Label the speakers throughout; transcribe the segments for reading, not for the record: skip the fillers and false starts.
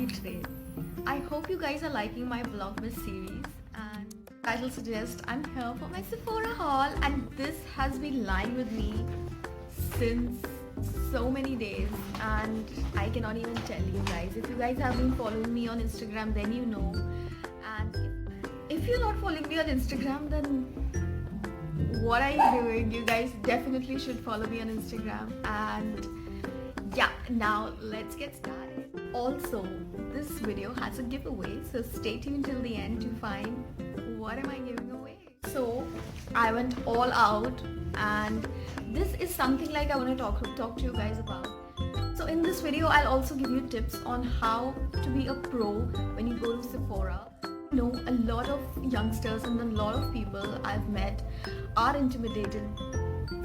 Speaker 1: you today? I hope you guys are liking my Vlogmas series, and title suggests I'm here for my Sephora haul, and this has been lying with me since so many days, and I cannot even tell you guys. If you guys have been following me on Instagram, then you know, and if you're not following me on Instagram, then what are you doing? You guys definitely should follow me on Instagram. And yeah, now let's get started. Also, this video has a giveaway, so stay tuned till the end to find what am I giving away. So I went all out, and this is something like I want to talk to you guys about. So in this video, I'll also give you tips on how to be a pro when you go to Sephora. I know a lot of youngsters and a lot of people I've met are intimidated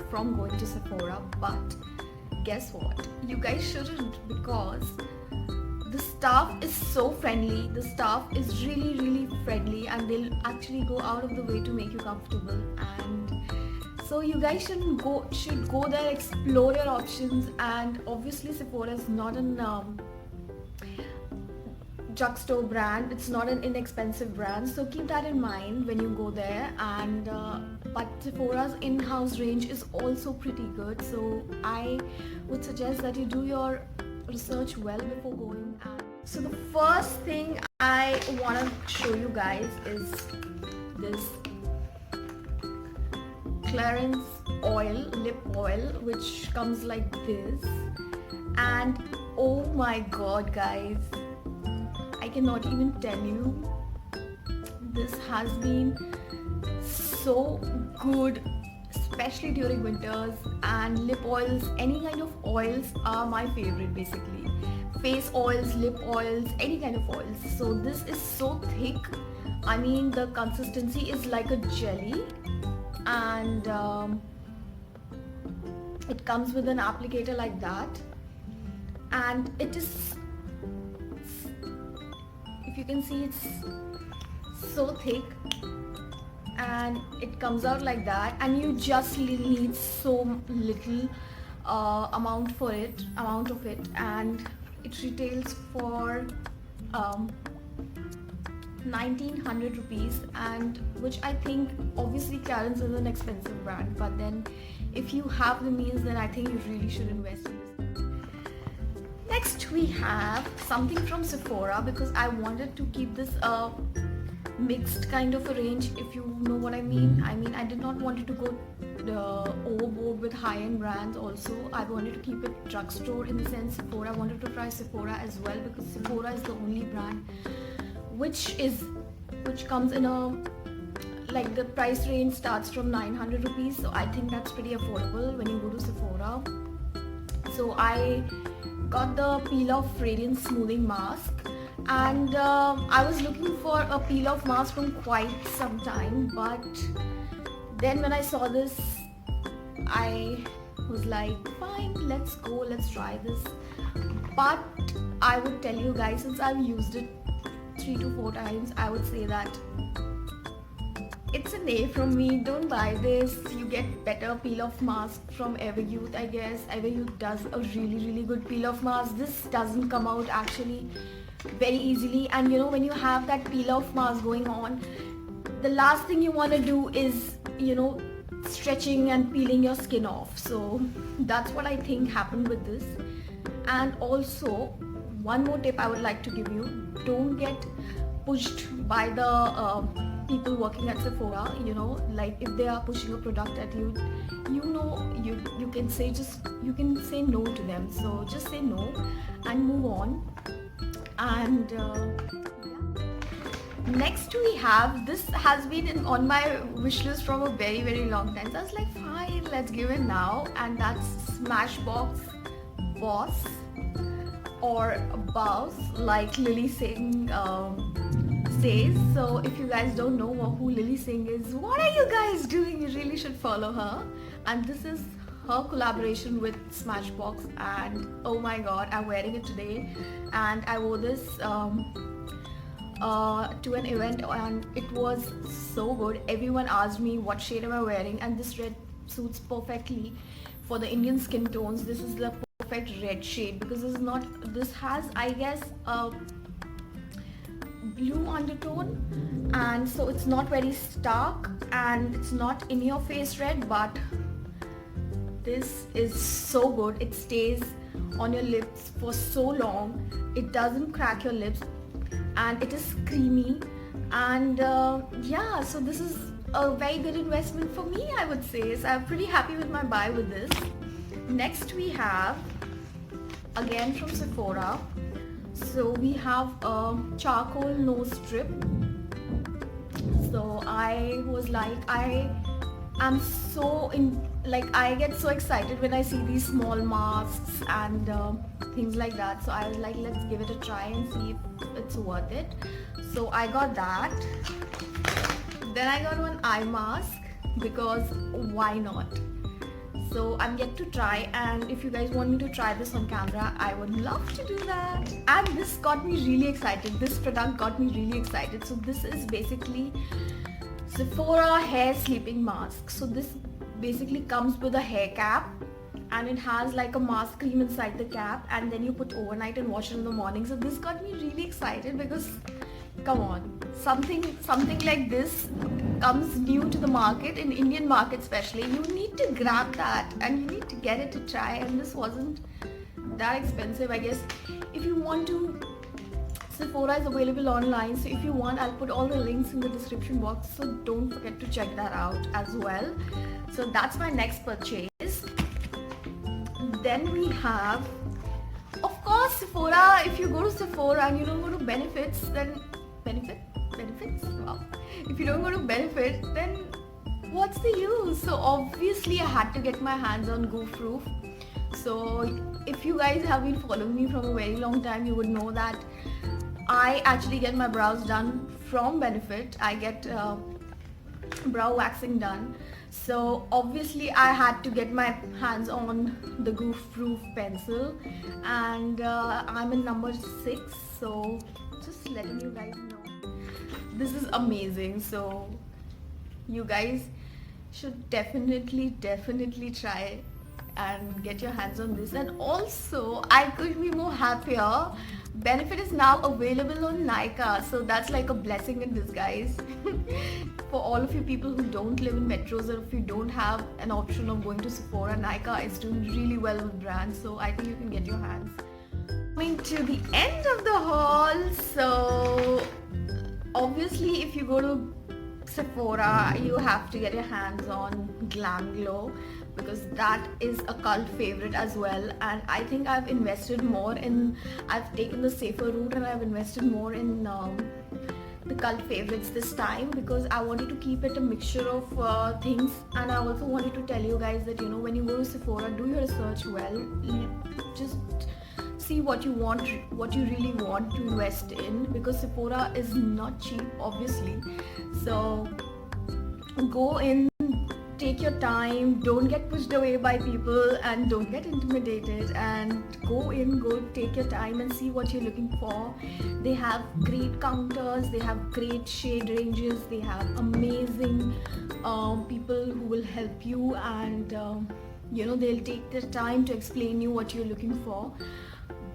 Speaker 1: from going to Sephora, but guess what? You guys shouldn't, because the staff is so friendly. The staff is really friendly, and they'll actually go out of the way to make you comfortable. And so you guys should go there, explore your options. And obviously Sephora is not an drugstore brand. It's not an inexpensive brand, so keep that in mind when you go there. And but Sephora's in-house range is also pretty good, so I would suggest that you do your research well before going. And so the first thing I want to show you guys is this Clarins oil, lip oil, which comes like this. And oh my god guys, I cannot even tell you, this has been so good, especially during winters. And lip oils, any kind of oils are my favorite basically. Face oils, lip oils, any kind of oils. So this is so thick. I mean, the consistency is like a jelly, and it comes with an applicator like that, and it is, if you can see, it's so thick, and it comes out like that, and you just need so little amount of it, and it retails for 1900 rupees, and which I think, obviously Clarins is an expensive brand, but then if you have the means, then I think you really should invest in this. Next we have something from Sephora, because I wanted to keep this mixed kind of a range, if you know what I mean. I did not want it to go overboard with high-end brands. Also, I wanted to keep it drugstore in the sense Sephora. I wanted to try Sephora as well, because Sephora is the only brand which comes in a, like, the price range starts from 900 rupees, so I think that's pretty affordable when you go to Sephora. So I got the Peel Off Radiance Smoothing Mask, and I was looking for a peel off mask from quite some time, but then when I saw this, I was like, fine, let's go, let's try this. But I would tell you guys, since I've used it 3 to 4 times, I would say that it's an A from me. Don't buy this. You get better peel off mask from Everyuth, I guess. Everyuth does a really good peel off mask. This doesn't come out actually very easily, and you know, when you have that peel off mask going on, the last thing you want to do is, you know, stretching and peeling your skin off. So that's what I think happened with this. And also, one more tip I would like to give you: don't get pushed by the people working at Sephora. You know, like if they are pushing a product at you, you know, you can say no to them. So just say no and move on. And next we have, this has been on my wish list from a very long time, so I was like, fine, let's give it now. And that's Smashbox Boss, or Boss, like Lilly Singh says. So if you guys don't know who Lilly Singh is, what are you guys doing? You really should follow her. And this is her collaboration with Smashbox, and oh my god, I'm wearing it today. And I wore this to an event, and it was so good. Everyone asked me what shade am I wearing, and this red suits perfectly for the Indian skin tones. This is the perfect red shade, because this has, I guess, blue undertone, and so it's not very stark and it's not in your face red, but this is so good. It stays on your lips for so long. It doesn't crack your lips and it is creamy, and yeah, so this is a very good investment for me, I would say. So I'm pretty happy with my buy with this. Next we have, again from Sephora, so we have a charcoal nose strip. So I was like, I am so in, like I get so excited when I see these small masks and things like that. So I was like, let's give it a try and see if it's worth it. So I got that. Then I got one eye mask because why not? So I'm yet to try, and if you guys want me to try this on camera, I would love to do that. And this got me really excited. This product got me really excited. So this is basically Sephora hair sleeping mask. So this basically comes with a hair cap, and it has like a mask cream inside the cap, and then you put overnight and wash it in the morning. So this got me really excited because come on, something like this comes new to the market, in Indian market especially. You need to grab that and you need to get it to try, and this wasn't that expensive, I guess. If you want to, Sephora is available online, so if you want, I'll put all the links in the description box, so don't forget to check that out as well. So that's my next purchase. Then we have, of course, Sephora. If you go to Sephora and you don't go to Benefits, then benefits? Wow. If you don't go to Benefit, then what's the use? So obviously I had to get my hands on Goof Proof. So if you guys have been following me from a very long time, you would know that I actually get my brows done from Benefit. I get brow waxing done. So obviously I had to get my hands on the Goof Proof pencil, and I'm in number 6, so just letting you guys know. This is amazing, so you guys should definitely try and get your hands on this. And also, I couldn't be more happier. Benefit is now available on Nykaa, so that's like a blessing in disguise. For all of you people who don't live in metros, or if you don't have an option of going to Sephora, Nykaa is doing really well with brands, so I think you can get your hands. Coming to the end of the haul, so obviously if you go to Sephora, you have to get your hands on Glam Glow, because that is a cult favorite as well. And I think I've invested more in, I've taken the safer route and I've invested more in the cult favorites this time, because I wanted to keep it a mixture of things. And I also wanted to tell you guys that, you know, when you go to Sephora, do your research well. Just see what you want, what you really want to invest in, because Sephora is not cheap, obviously. So go in, take your time, don't get pushed away by people and don't get intimidated, and go in, go take your time and see what you're looking for. They have great counters, they have great shade ranges, they have amazing people who will help you, and you know, they'll take their time to explain you what you're looking for.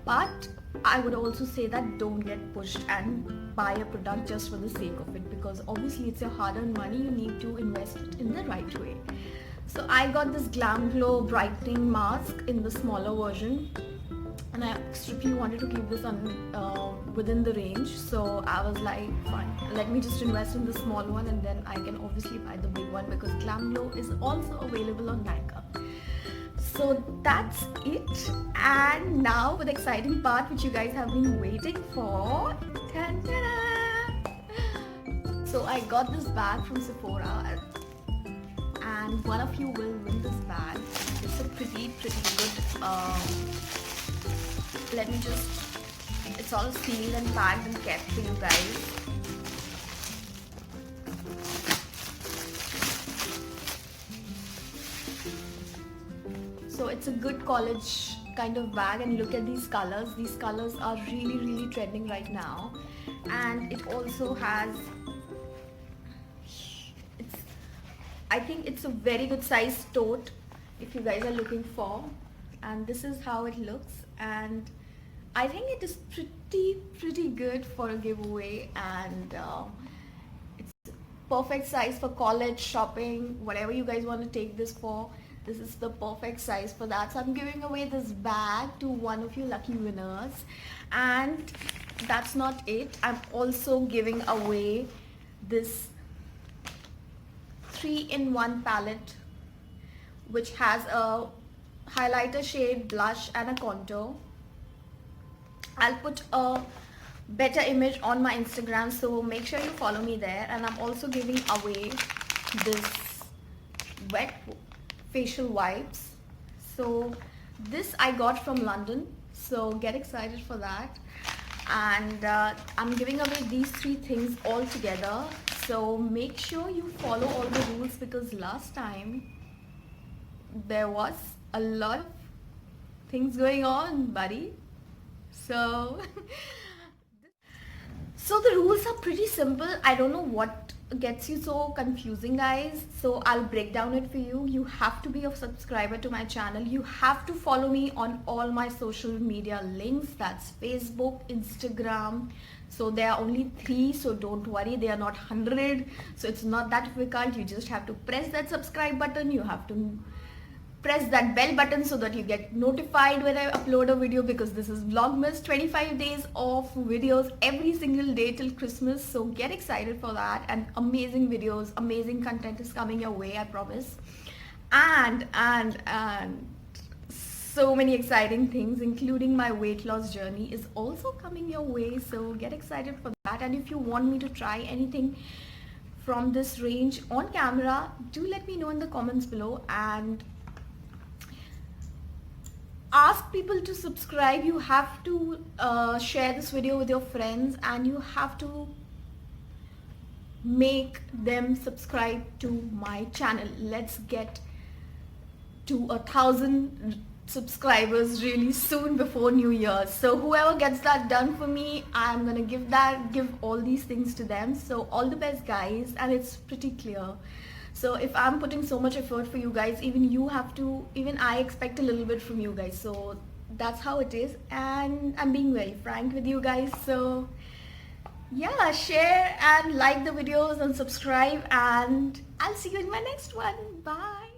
Speaker 1: But I would also say that don't get pushed and buy a product just for the sake of it, because obviously it's your hard-earned money. You need to invest it in the right way. So I got this Glam Glow brightening mask in the smaller version, and I strictly wanted to keep this on within the range. So I was like, fine, let me just invest in the small one, and then I can obviously buy the big one, because Glam Glow is also available on Nykaa. So that's it, and now for the exciting part which you guys have been waiting for. So I got this bag from Sephora, and one of you will win this bag. It's a pretty good, let me just, it's all sealed and packed and kept for you guys. So it's a good college kind of bag, and look at these colors. These colors are really trending right now, and it also has, I think it's a very good size tote if you guys are looking for, and this is how it looks. And I think it is pretty good for a giveaway, and it's perfect size for college shopping, whatever you guys want to take this for. This is the perfect size for that. So I'm giving away this bag to one of you lucky winners. And that's not it. I'm also giving away this 3-in-1 palette, which has a highlighter shade, blush and a contour. I'll put a better image on my Instagram, so make sure you follow me there. And I'm also giving away this wet facial wipes. So this I got from London, so get excited for that. And I'm giving away these 3 things all together, so make sure you follow all the rules, because last time there was a lot of things going on, buddy. So so the rules are pretty simple. I don't know what gets you so confusing, guys, so I'll break down it for you. You have to be a subscriber to my channel. You have to follow me on all my social media links. That's Facebook, Instagram. So there are only 3, so don't worry, they are not 100, so it's not that difficult. You just have to press that subscribe button. You have to press that bell button so that you get notified when I upload a video, because this is Vlogmas, 25 days of videos every single day till Christmas. So get excited for that, and amazing videos, amazing content is coming your way, I promise. And so many exciting things, including my weight loss journey, is also coming your way, so get excited for that. And if you want me to try anything from this range on camera, do let me know in the comments below, and ask people to subscribe. You have to share this video with your friends, and you have to make them subscribe to my channel. Let's get to 1,000 subscribers really soon before New Year. So whoever gets that done for me, I'm gonna give all these things to them. So all the best, guys, and it's pretty clear. So if I'm putting so much effort for you guys, even I expect a little bit from you guys. So that's how it is, and I'm being very frank with you guys. So yeah, share and like the videos and subscribe, and I'll see you in my next one. Bye.